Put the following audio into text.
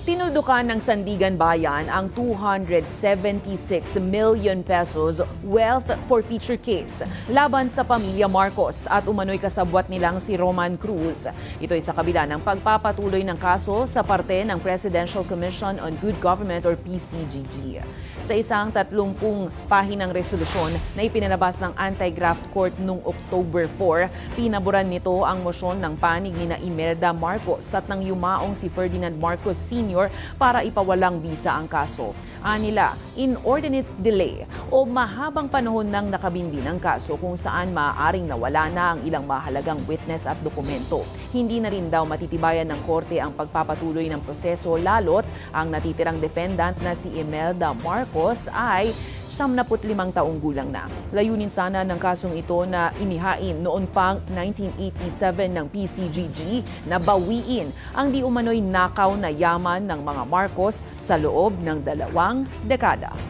Tinuldukan ng Sandigan Bayan ang 276 million pesos wealth forfeiture case laban sa pamilya Marcos at umano'y kasabwat nilang si Roman Cruz. Ito'y sa kabila ng pagpapatuloy ng kaso sa parte ng Presidential Commission on Good Government or PCGG. Sa isang 30 pahinang resolusyon na ipinalabas ng Anti-Graft Court noong October 4, pinaboran nito ang mosyon ng panig ni Imelda Marcos at nang yumaong si Ferdinand Marcos Sr. para ipawalang bisa ang kaso. Anila, inordinate delay o mahabang panahon nang nakabindi ng kaso kung saan maaaring nawala na ang ilang mahalagang witness at dokumento. Hindi na rin daw matitibayan ng korte ang pagpapatuloy ng proseso lalo't ang natitirang defendant na si Imelda Marcos ay 75 taong gulang na. Layunin sana ng kasong ito na inihain noon pang 1987 ng PCGG na bawiin ang di umano'y nakaw na yaman ng mga Marcos sa loob ng 2 dekada.